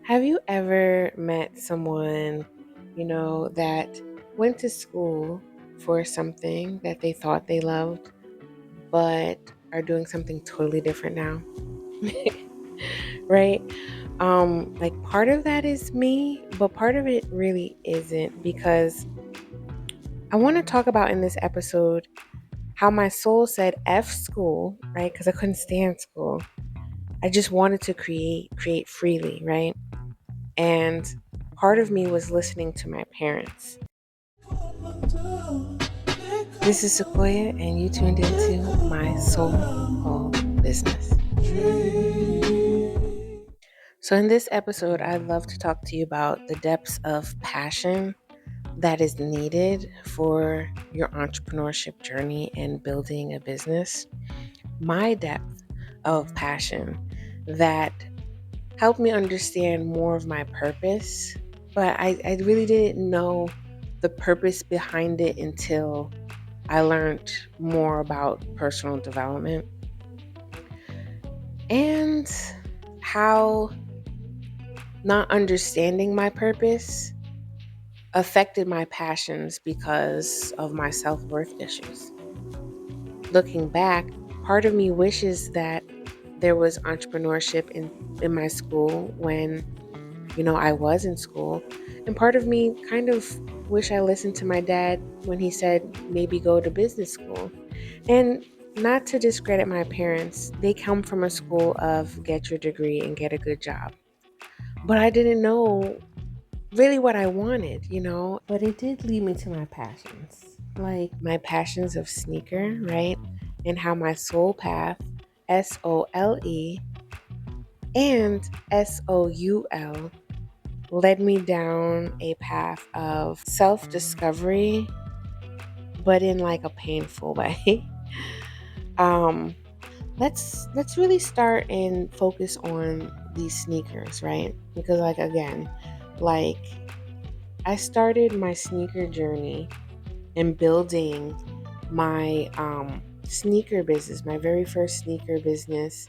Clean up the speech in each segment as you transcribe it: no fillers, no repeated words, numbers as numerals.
Have you ever met someone, that went to school for something that they thought they loved, but are doing something totally different now? Right? Like part of that is me, but part of it really isn't because I want to talk about in this episode how my soul said F school, right? Because I couldn't stand school. I just wanted to create freely, right? And part of me was listening to my parents. This is Sequoia, and you tuned into my Soulful business. So, in this episode, I'd love to talk to you about the depths of passion that is needed for your entrepreneurship journey and building a business. My depth of passion that helped me understand more of my purpose, but I really didn't know the purpose behind it until I learned more about personal development and how not understanding my purpose affected my passions because of my self-worth issues. Looking back, part of me wishes that there was entrepreneurship in my school when I was in school. And part of me kind of wish I listened to my dad when he said maybe go to business school. And not to discredit my parents, they come from a school of get your degree and get a good job. But I didn't know really what I wanted. But it did lead me to my passions. Like my passions of sneaker, right? And how my soul path, SOLE and SOUL, led me down a path of self-discovery, but in like a painful way. um, let's really start and focus on these sneakers, right? Because like I started my sneaker journey and building my sneaker business, my very first sneaker business,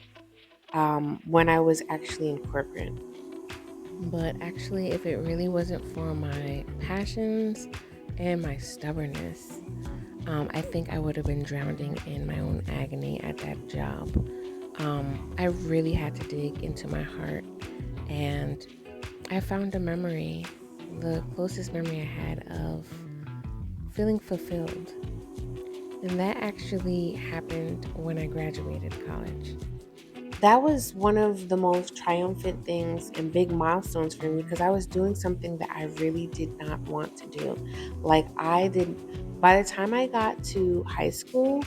when I was actually in corporate. But actually, if it really wasn't for my passions and my stubbornness, I think I would have been drowning in my own agony at that job. I really had to dig into my heart, and I found a memory, the closest memory I had of feeling fulfilled. And that actually happened when I graduated college. That was one of the most triumphant things and big milestones for me because I was doing something that I really did not want to do. By the time I got to high school,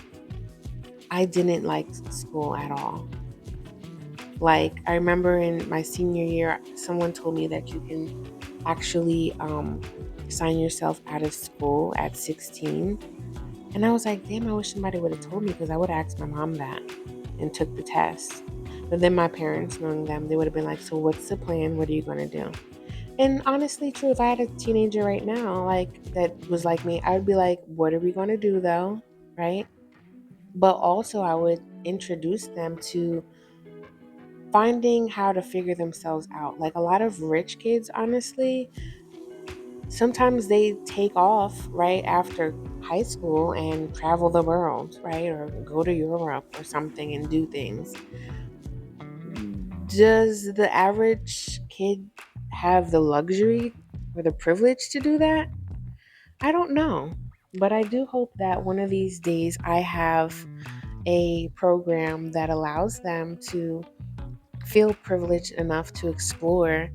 I didn't like school at all. Like, I remember in my senior year, someone told me that you can actually sign yourself out of school at 16. And I was like, damn, I wish somebody would have told me because I would have asked my mom that and took the test. But then my parents, knowing them, they would have been like, so what's the plan? What are you going to do? And honestly, true, if I had a teenager right now, like that was like me, I would be like, what are we going to do though? Right? But also, I would introduce them to finding how to figure themselves out. Like a lot of rich kids, honestly, sometimes they take off right after high school and travel the world, right? Or go to Europe or something and do things. Does the average kid have the luxury or the privilege to do that? I don't know. But I do hope that one of these days I have a program that allows them to feel privileged enough to explore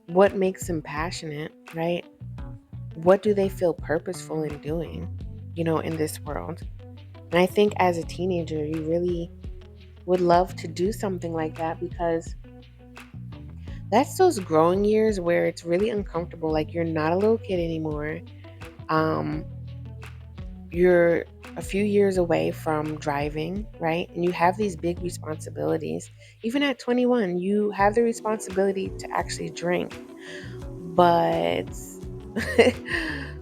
what makes them passionate, right? What do they feel purposeful in doing, in this world? And I think as a teenager, you really would love to do something like that because that's those growing years where it's really uncomfortable. Like you're not a little kid anymore. Um, you're a few years away from driving, right? And you have these big responsibilities. Even at 21, you have the responsibility to actually drink. But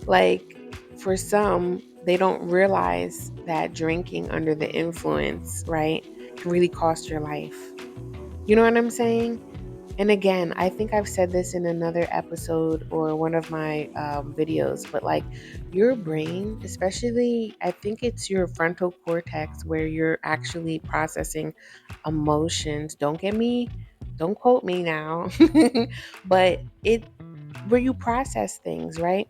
like for some, they don't realize that drinking under the influence, right, can really cost your life. You know what I'm saying? And again, I think I've said this in another episode or one of my videos, but like your brain, especially, I think it's your frontal cortex where you're actually processing emotions. Don't quote me now, but where you process things, right?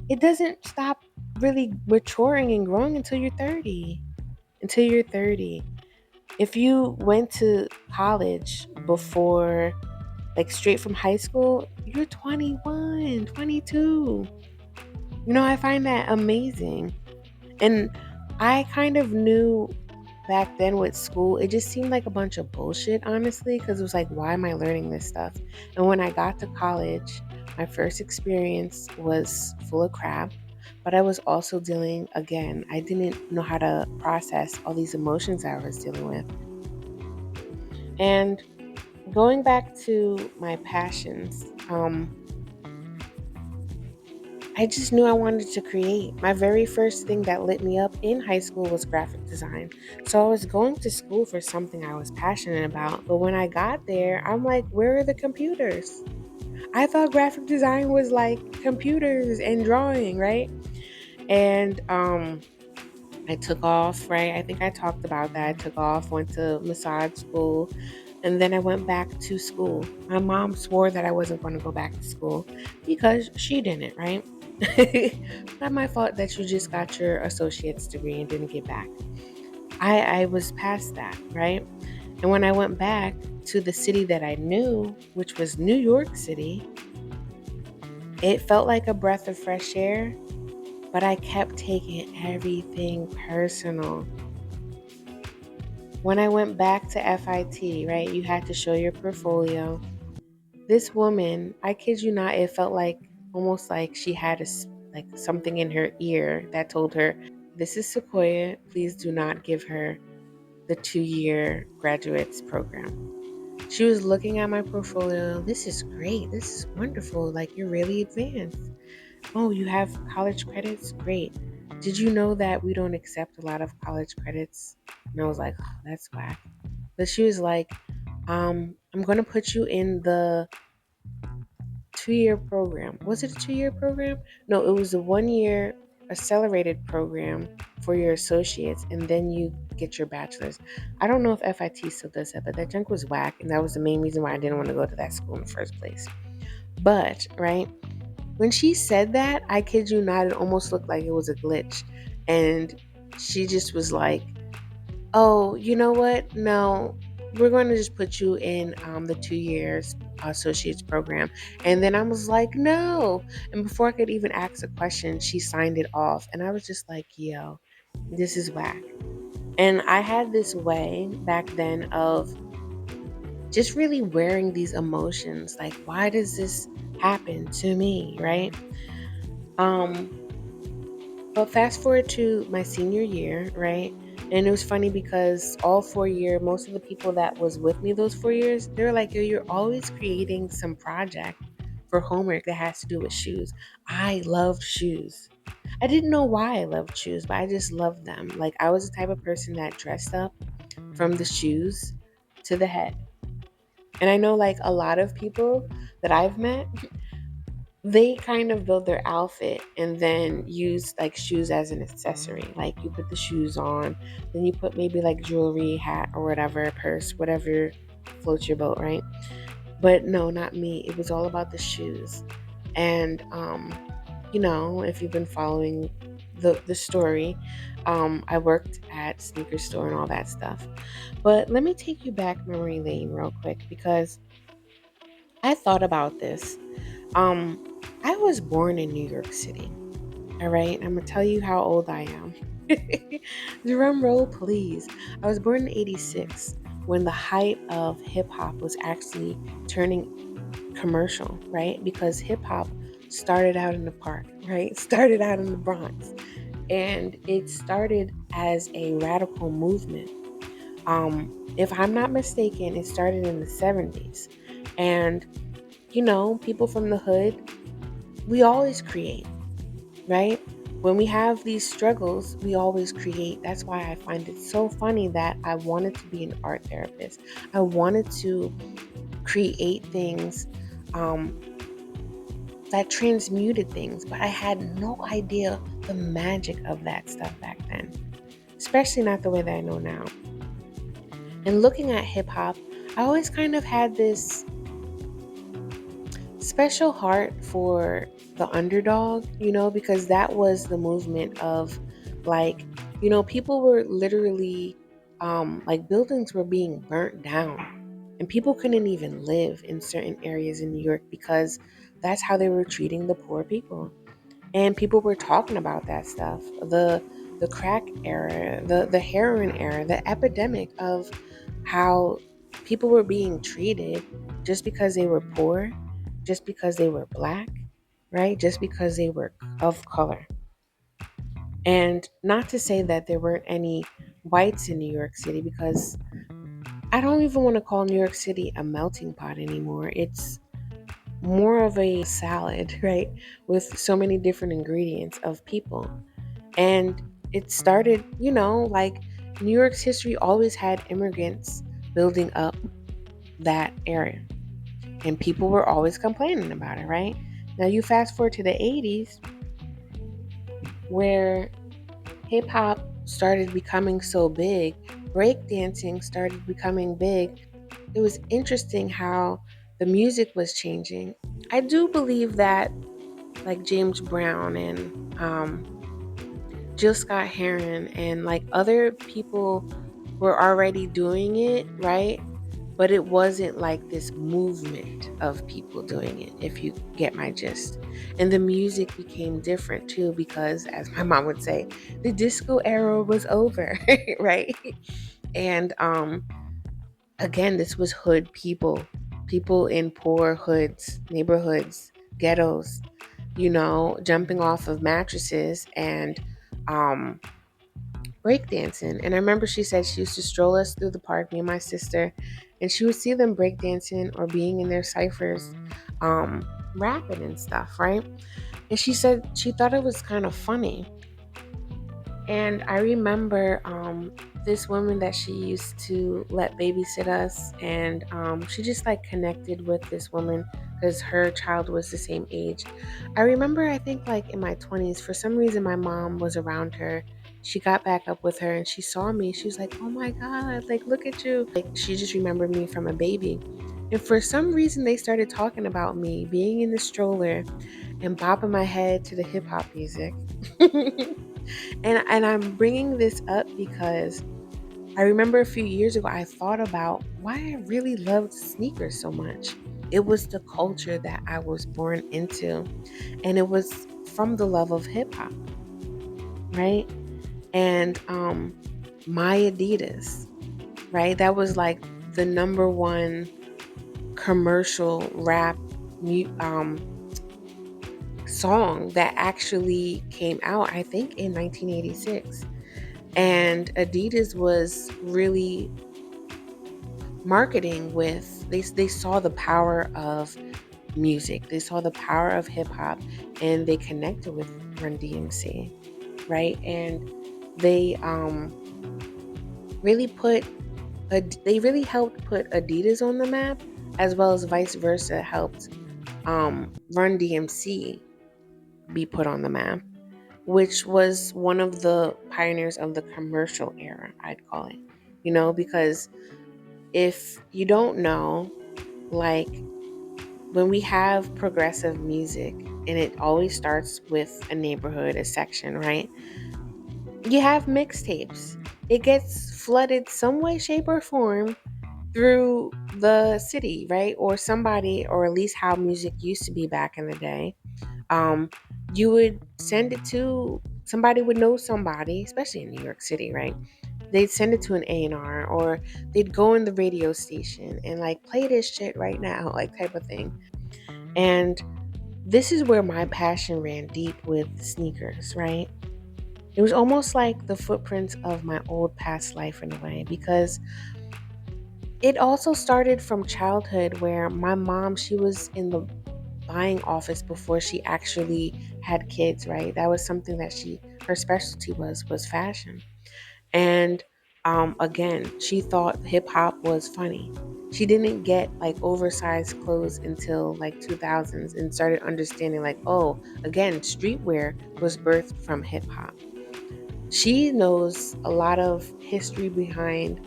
It doesn't stop really maturing and growing until you're 30. Until you're 30. If you went to college before, like straight from high school, you're 21, 22. I find that amazing. And I kind of knew back then with school, it just seemed like a bunch of bullshit, honestly, because it was like, why am I learning this stuff? And when I got to college, my first experience was full of crap, but I was also dealing, again, I didn't know how to process all these emotions I was dealing with. And going back to my passions, I just knew I wanted to create. My very first thing that lit me up in high school was graphic design. So I was going to school for something I was passionate about. But when I got there, I'm like, where are the computers? I thought graphic design was like computers and drawing, right? And I took off, right? I think I talked about that. I took off, went to massage school, and then I went back to school. My mom swore that I wasn't going to go back to school because she didn't, right? Not my fault that you just got your associate's degree and didn't get back. I was past that, right? And when I went back to the city that I knew, which was New York City, it felt like a breath of fresh air, but I kept taking everything personal. When I went back to FIT, right, you had to show your portfolio. This woman, I kid you not, it felt like almost like she had like something in her ear that told her, "This is Sequoia. Please do not give her the 2-year graduates program." She was looking at my portfolio. "This is great. This is wonderful. Like, you're really advanced. Oh, you have college credits? Great. Did you know that we don't accept a lot of college credits?" And I was like, "Oh, that's whack." But she was like, "I'm going to put you in the 2-year program." Was it a 2-year program? No, it was a 1-year accelerated program for your associates, and then you get your bachelor's. I don't know if FIT still does that, but that junk was whack, and that was the main reason why I didn't want to go to that school in the first place. But, right, when she said that, I kid you not, it almost looked like it was a glitch. And she just was like, "Oh, you know what? No, we're going to just put you in the 2 years associates program." And then I was like, "No." And before I could even ask a question, she signed it off. And I was just like, yo, this is whack. And I had this way back then of just really wearing these emotions. Like, why does this happen to me? Right? Um, But fast forward to my senior year, right? And it was funny because all 4 year, most of the people that was with me those 4 years, they were like, "Yo, you're always creating some project for homework that has to do with shoes." I loved shoes. I didn't know why I loved shoes, but I just loved them. Like, I was the type of person that dressed up from the shoes to the head. And I know like a lot of people that I've met, they kind of build their outfit and then use like shoes as an accessory. Like, you put the shoes on, then you put maybe like jewelry, hat, or whatever, purse, whatever floats your boat, right? But no, not me. It was all about the shoes. And if you've been following the story, I worked at sneaker store and all that stuff. But let me take you back memory lane real quick because I thought about this. Um, I was born in New York City. All right, I'm gonna tell you how old I am. Drum roll, please. I was born in '86 when the height of hip hop was actually turning commercial, right? Because hip hop started out in the park, right? Started out in the Bronx, and it started as a radical movement. If I'm not mistaken, it started in the '70s, and people from the hood, we always create, right? When we have these struggles, we always create. That's why I find it so funny that I wanted to be an art therapist. I wanted to create things um, that transmuted things, but I had no idea the magic of that stuff back then, especially not the way that I know now. And looking at hip hop, I always kind of had this special heart for the underdog, because that was the movement of like, people were literally like buildings were being burnt down and people couldn't even live in certain areas in New York because that's how they were treating the poor people. And people were talking about that stuff, the crack era, the heroin era, the epidemic of how people were being treated just because they were poor, just because they were black, right, just because they were of color. And not to say that there weren't any whites in New York City, because I don't even want to call New York City a melting pot anymore. It's more of a salad, right? With so many different ingredients of people. And it started, like New York's history always had immigrants building up that area. And people were always complaining about it, right? Now you fast forward to the 80s where hip hop started becoming so big, breakdancing started becoming big. It was interesting how the music was changing. I do believe that like James Brown and Jill Scott Heron and like other people were already doing it, right? But it wasn't like this movement of people doing it, if you get my gist. And the music became different too, because as my mom would say, the disco era was over, right? And again, this was hood people, people in poor hoods, neighborhoods, ghettos, jumping off of mattresses and um, breakdancing. And I remember she said she used to stroll us through the park, me and my sister, and she would see them breakdancing or being in their ciphers, rapping and stuff, right? And she said she thought it was kind of funny. And I remember this woman that she used to let babysit us, and she just like connected with this woman because her child was the same age. I remember, I think like in my 20s, for some reason, my mom was around her. She got back up with her and she saw me. She was like, "Oh my God, like, look at you." Like, she just remembered me from a baby. And for some reason, they started talking about me being in the stroller and bopping my head to the hip hop music. And I'm bringing this up because I remember a few years ago I thought about why I really loved sneakers so much. It was the culture that I was born into, and it was from the love of hip hop, right? And my Adidas, right? That was like the number one commercial rap um, song that actually came out, I think, in 1986. And Adidas was really marketing with, they saw the power of music, they saw the power of hip hop, and they connected with Run DMC, right? And they really put they really helped put Adidas on the map, as well as vice versa helped Run DMC be put on the map, which was one of the pioneers of the commercial era, I'd call it. Because if you don't know, like when we have progressive music and it always starts with a neighborhood, a section, right? You have mixtapes. It gets flooded some way, shape, or form through the city, right? Or somebody, or at least how music used to be back in the day. Um, you would send it to somebody, would know somebody, especially in New York City, right? They'd send it to an A&R, or they'd go in the radio station and like play this shit right now, like type of thing. And this is where my passion ran deep with sneakers, right? It was almost like the footprints of my old past life in a way, because it also started from childhood where my mom, she was in the buying office before she actually had kids, right? That was something that her specialty was fashion. And Again, she thought hip hop was funny. She didn't get like oversized clothes until like 2000s and started understanding like, oh, again, streetwear was birthed from hip hop. She knows a lot of history behind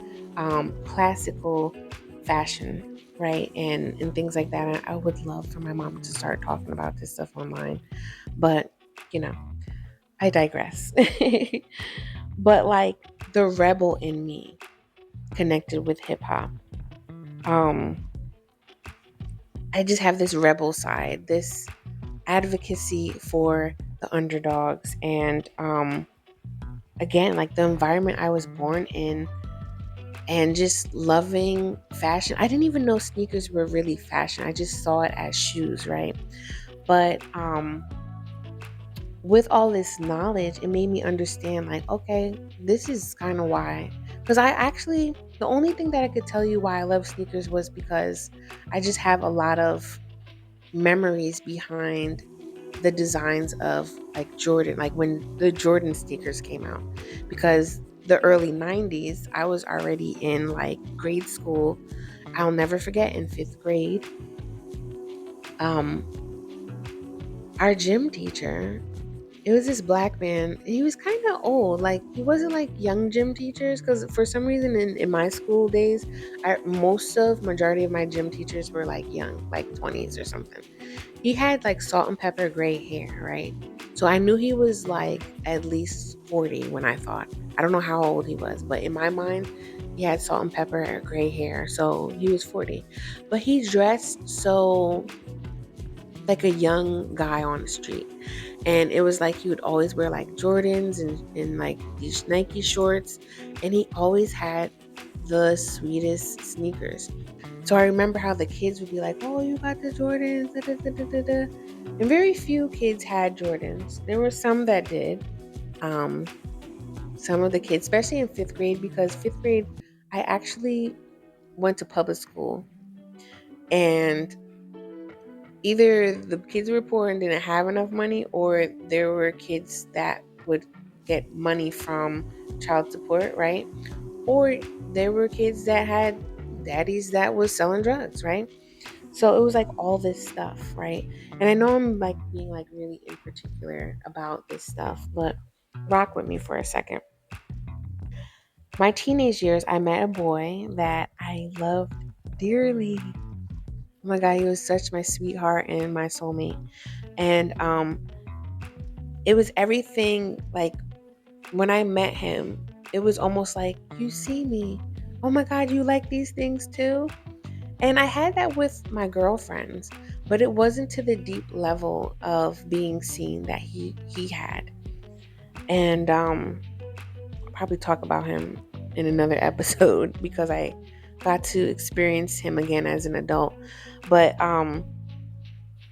classical fashion, right? And things like that. And I would love for my mom to start talking about this stuff online. But, you know, I digress. But like the rebel in me connected with hip hop. Um, I just have this rebel side, this advocacy for the underdogs, and again, like the environment I was born in, and just loving fashion. I didn't even know sneakers were really fashion. I just saw it as shoes, right? But with all this knowledge, it made me understand like, okay, this is kind of why. Because I actually, the only thing that I could tell you why I love sneakers was because I just have a lot of memories behind the designs of like Jordan, like when the Jordan sneakers came out. Because the early 90s, I was already in like grade school. I'll never forget in fifth grade, um, our gym teacher, it was this black man. He was kind of old. Like he wasn't like young gym teachers because for some reason in my school days, majority of my gym teachers were like young, like 20s or something. He had like salt and pepper gray hair, right? So I knew he was like at least 40 when I thought. I don't know how old he was, but in my mind, he had salt and pepper gray hair. So he was 40. But he dressed so like a young guy on the street. And it was like he would always wear like Jordans and like these Nike shorts. And he always had the sweetest sneakers. So I remember how the kids would be like, oh, you got the Jordans. Da, da, da, da, da, da. And very few kids had Jordans. There were some that did. Um, some of the kids, especially in fifth grade, because fifth grade, I actually went to public school. And either the kids were poor and didn't have enough money, or there were kids that would get money from child support, right? Or there were kids that had daddies that was selling drugs, right? So it was like all this stuff, right? And I know I'm like being like really in particular about this stuff, but rock with me for a second. My teenage years, I met a boy that I loved dearly. Oh my God, he was such my sweetheart and my soulmate. And it was everything like when I met him, it was almost like, you see me. Oh my God, you like these things too? And I had that with my girlfriends, but it wasn't to the deep level of being seen that he had. And I'll probably talk about him in another episode because I got to experience him again as an adult. But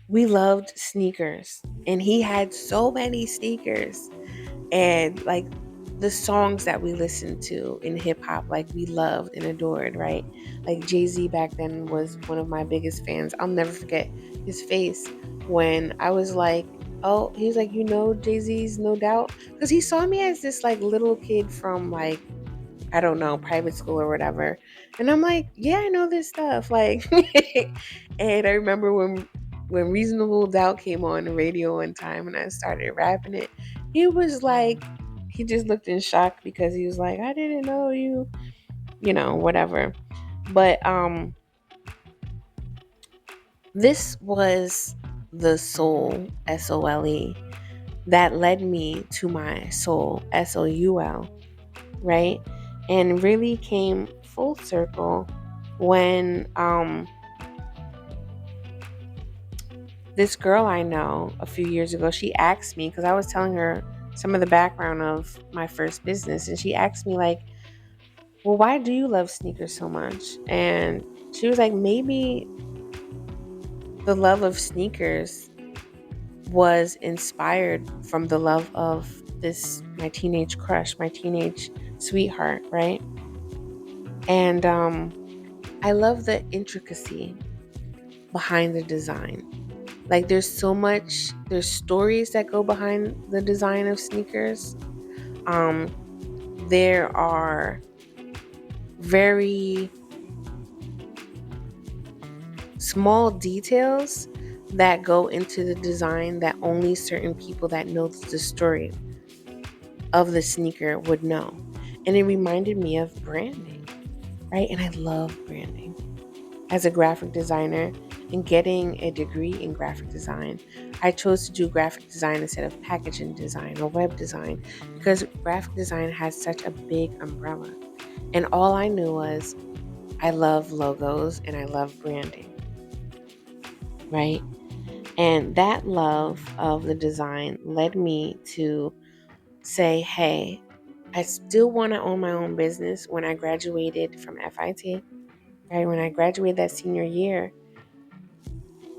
we loved sneakers and he had so many sneakers and like the songs that we listened to in hip hop, like we loved and adored, right? Like Jay-Z back then was one of my biggest fans. I'll never forget his face when I was like, oh, he was like, you know, Jay-Z's No Doubt, because he saw me as this like little kid from like, I don't know, private school or whatever. And I'm like, yeah, I know this stuff. Like, and I remember when Reasonable Doubt came on the radio one time and I started rapping it, he was like, he just looked in shock because he was like, I didn't know you, whatever. But this was the soul, SOLE, that led me to my soul, SOUL, right? And really came full circle when this girl I know a few years ago, she asked me, because I was telling her some of the background of my first business, and she asked me like, well, why do you love sneakers so much? And she was like, maybe the love of sneakers was inspired from the love of this my teenage crush, my teenage sweetheart, right? And I love the intricacy behind the design. Like there's stories that go behind the design of sneakers. There are very small details that go into the design that only certain people that know the story of the sneaker would know. And it reminded me of branding, right? And I love branding. As a graphic designer and getting a degree in graphic design, I chose to do graphic design instead of packaging design or web design because graphic design has such a big umbrella. And all I knew was I love logos and I love branding, right? And that love of the design led me to say, hey, I still want to own my own business. When I graduated from FIT, right? When I graduated that senior year,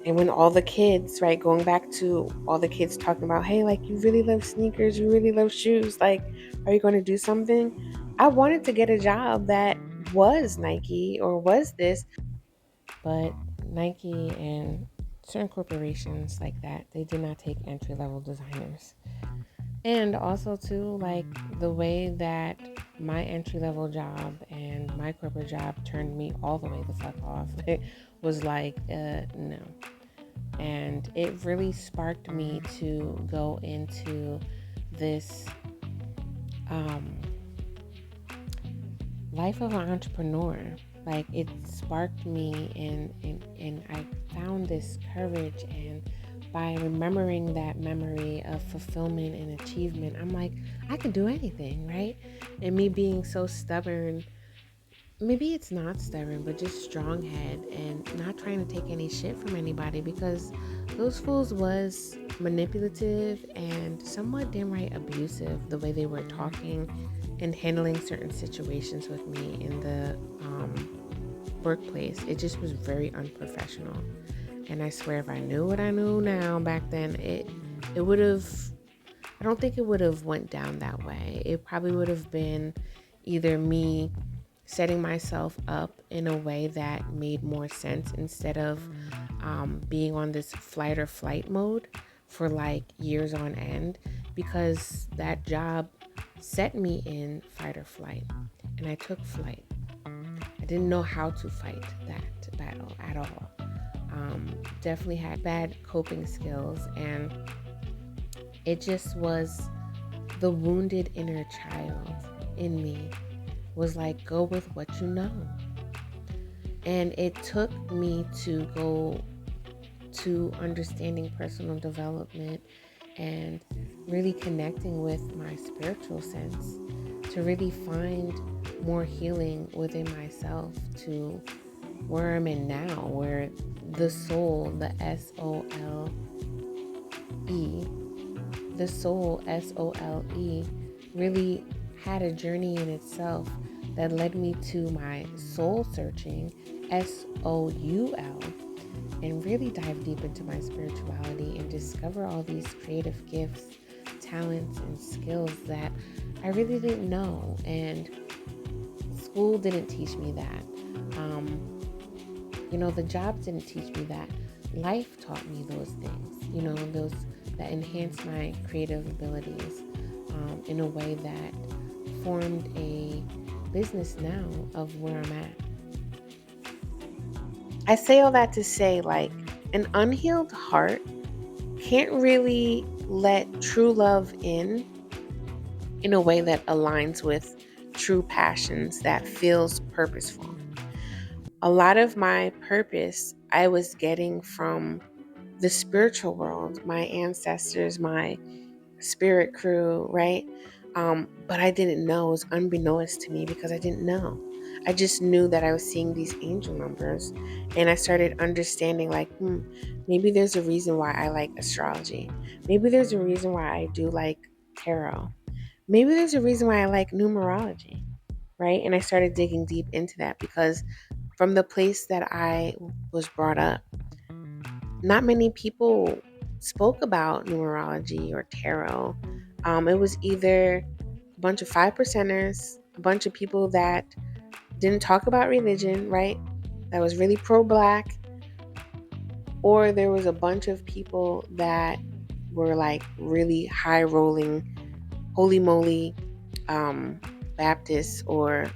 and when all the kids, right, going back to all the kids talking about, hey, like, you really love sneakers, you really love shoes, like, are you going to do something? I wanted to get a job that was Nike or was this, but Nike and certain corporations like that, they did not take entry level designers. And also, too, like the way that my entry level job and my corporate job turned me all the way the fuck off, it was like, no. And it really sparked me to go into this um, life of an entrepreneur. Like, it sparked me, and I found this courage. And by remembering that memory of fulfillment and achievement, I'm like, I can do anything, right? And me being so stubborn, maybe it's not stubborn, but just strong head and not trying to take any shit from anybody, because those fools was manipulative and somewhat damn right abusive the way they were talking and handling certain situations with me in the workplace. It just was very unprofessional. And I swear, if I knew what I knew now back then, it would have, I don't think it would have went down that way. It probably would have been either me setting myself up in a way that made more sense instead of being on this flight or flight mode for like years on end, because that job set me in fight or flight and I took flight. I didn't know how to fight that battle at all. Definitely had bad coping skills, and it just was the wounded inner child in me was like, go with what you know. And it took me to go to understanding personal development and really connecting with my spiritual sense to really find more healing within myself, to where I'm in now, where the soul, the S-O-L-E, the soul, S-O-L-E, really had a journey in itself that led me to my soul searching, S-O-U-L, and really dive deep into my spirituality and discover all these creative gifts, talents, and skills that I really didn't know. And school didn't teach me that. The job didn't teach me that. Life taught me those things, those that enhanced my creative abilities in a way that formed a business now of where I'm at. I say all that to say, like, an unhealed heart can't really let true love in a way that aligns with true passions that feels purposeful. A lot of my purpose I was getting from the spiritual world, my ancestors, my spirit crew, right? But I didn't know. It was unbeknownst to me because I didn't know. I just knew that I was seeing these angel numbers, and I started understanding, like, maybe there's a reason why I like astrology. Maybe there's a reason why I do like tarot. Maybe there's a reason why I like numerology, right? And I started digging deep into that because from the place that I was brought up, not many people spoke about numerology or tarot. It was either a bunch of 5%ers, a bunch of people that didn't talk about religion, right? That was really pro-black, or there was a bunch of people that were like really high rolling, holy moly Baptists or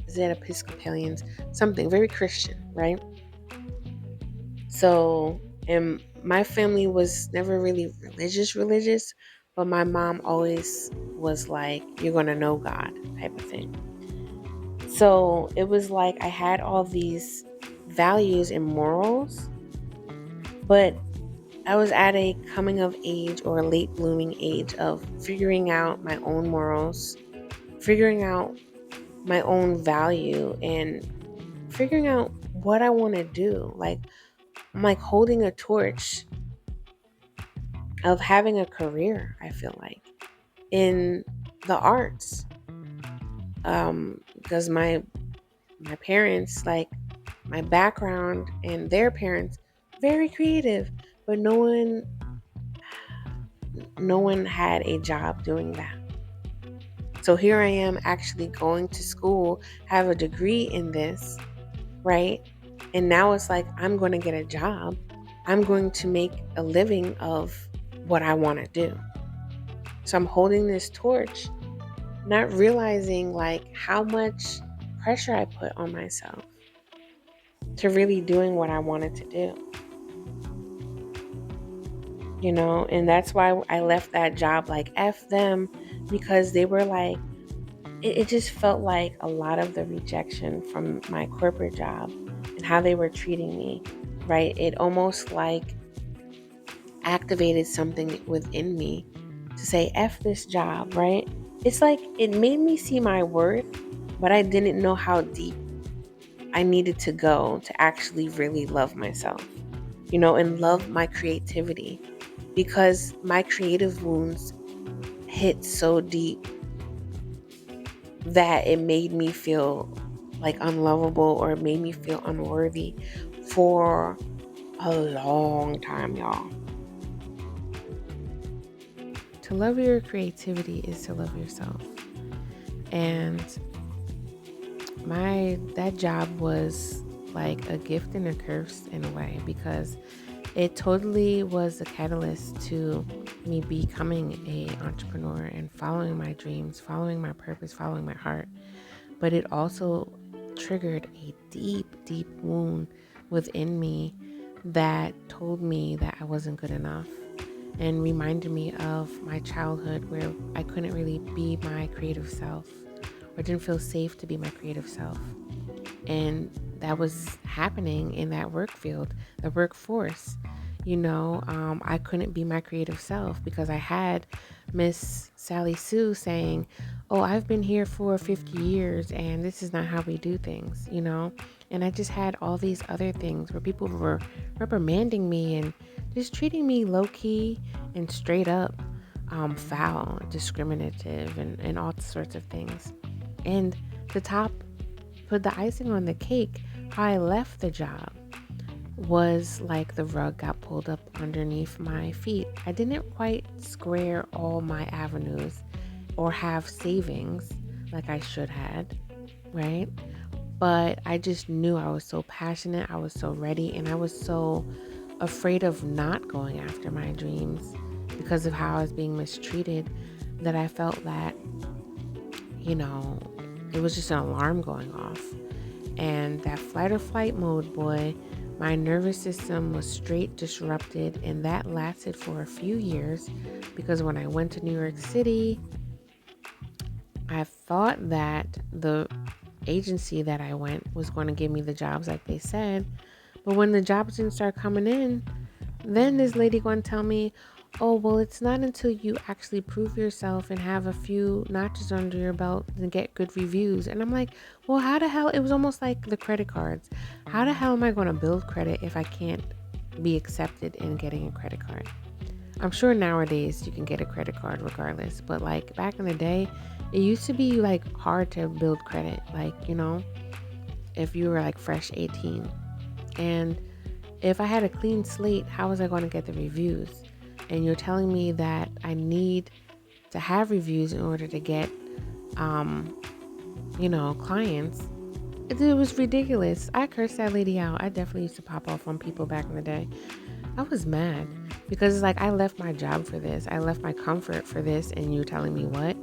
is it Episcopalians? Something very Christian, right? So, and my family was never really religious, but my mom always was like, you're going to know God type of thing. So it was like I had all these values and morals, but I was at a coming of age or a late blooming age of figuring out my own morals, figuring out my own value, and figuring out what I want to do. Like, I'm like holding a torch of having a career, I feel like, in the arts. Because my parents, like my background and their parents, very creative, but no one had a job doing that. So here I am actually going to school, have a degree in this, right? And now it's like I'm going to get a job. I'm going to make a living of what I want to do. So I'm holding this torch, not realizing like how much pressure I put on myself to really doing what I wanted to do. And that's why I left that job like F them, because they were like, it just felt like a lot of the rejection from my corporate job and how they were treating me, right? It almost like activated something within me to say, F this job, right? It's like it made me see my worth, but I didn't know how deep I needed to go to actually really love myself, and love my creativity, because my creative wounds hit so deep that it made me feel like unlovable, or it made me feel unworthy for a long time, y'all. To love your creativity is to love yourself. And that job was like a gift and a curse in a way, because it totally was a catalyst to me becoming a entrepreneur and following my dreams, following my purpose, following my heart. But it also triggered a deep, deep wound within me that told me that I wasn't good enough, and reminded me of my childhood where I couldn't really be my creative self, or didn't feel safe to be my creative self. And that was happening in that work field, the workforce. I couldn't be my creative self because I had Miss Sally Sue saying, oh, I've been here for 50 years and this is not how we do things. And I just had all these other things where people were reprimanding me and just treating me low key and straight up foul, discriminative, and all sorts of things. And to put the icing on the cake, how I left the job was like the rug got pulled up underneath my feet. I didn't quite square all my avenues or have savings like I should had, right? But I just knew I was so passionate, I was so ready, and I was so afraid of not going after my dreams because of how I was being mistreated, that I felt that, it was just an alarm going off. And that flight or flight mode, boy, my nervous system was straight disrupted, and that lasted for a few years, because when I went to New York City, I thought that the agency that I went was going to give me the jobs like they said. But when the jobs didn't start coming in, then this lady going to tell me, oh, well, it's not until you actually prove yourself and have a few notches under your belt and get good reviews. And I'm like, well, how the hell? It was almost like the credit cards. How the hell am I going to build credit if I can't be accepted in getting a credit card? I'm sure nowadays you can get a credit card regardless. But like back in the day, it used to be like hard to build credit. Like, if you were like fresh 18. And if I had a clean slate, how was I going to get the reviews? And you're telling me that I need to have reviews in order to get, clients. It was ridiculous. I cursed that lady out. I definitely used to pop off on people back in the day. I was mad because it's like I left my job for this. I left my comfort for this, and you're telling me what?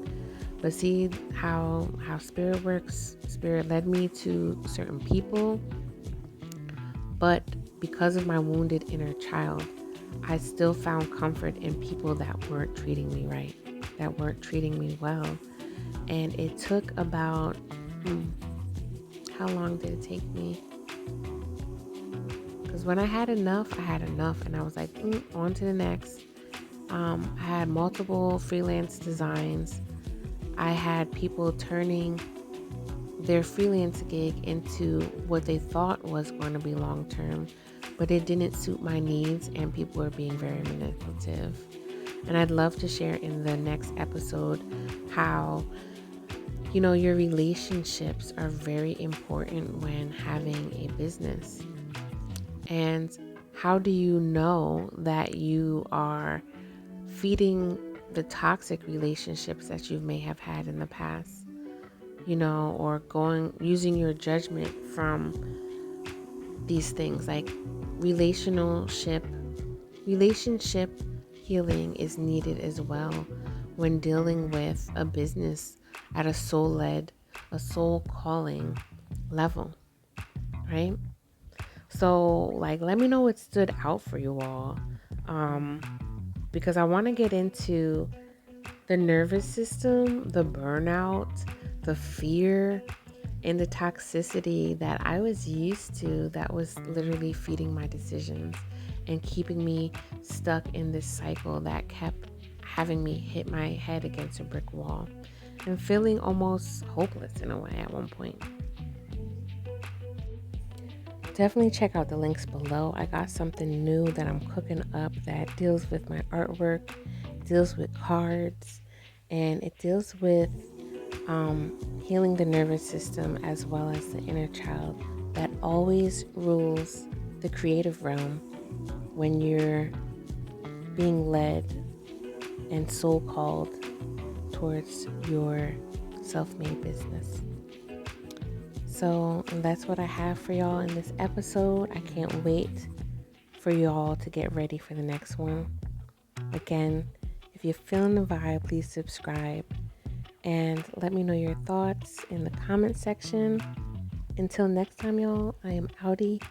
But see how spirit works. Spirit led me to certain people, but because of my wounded inner child, I still found comfort in people that weren't treating me right, that weren't treating me well. And it took about, how long did it take me? Because when I had enough, I had enough. And I was like, on to the next. I had multiple freelance designs. I had people turning their freelance gig into what they thought was going to be long term, but it didn't suit my needs, and people were being very manipulative. And I'd love to share in the next episode how, your relationships are very important when having a business. And how do you know that you are feeding the toxic relationships that you may have had in the past? Or using your judgment from these things like relationship healing is needed as well when dealing with a business at a soul calling level, right? So let me know what stood out for you all, because I want to get into the nervous system, the burnout, the fear, and the toxicity that I was used to that was literally feeding my decisions and keeping me stuck in this cycle that kept having me hit my head against a brick wall and feeling almost hopeless in a way at one point. Definitely check out the links below. I got something new that I'm cooking up that deals with my artwork, deals with cards, and it deals with healing the nervous system as well as the inner child that always rules the creative realm when you're being led and soul called towards your self-made business. So that's what I have for y'all in this episode. I can't wait for y'all to get ready for the next one. Again, if you're feeling the vibe, please subscribe and let me know your thoughts in the comment section. Until next time, y'all, I am outie.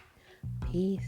Peace.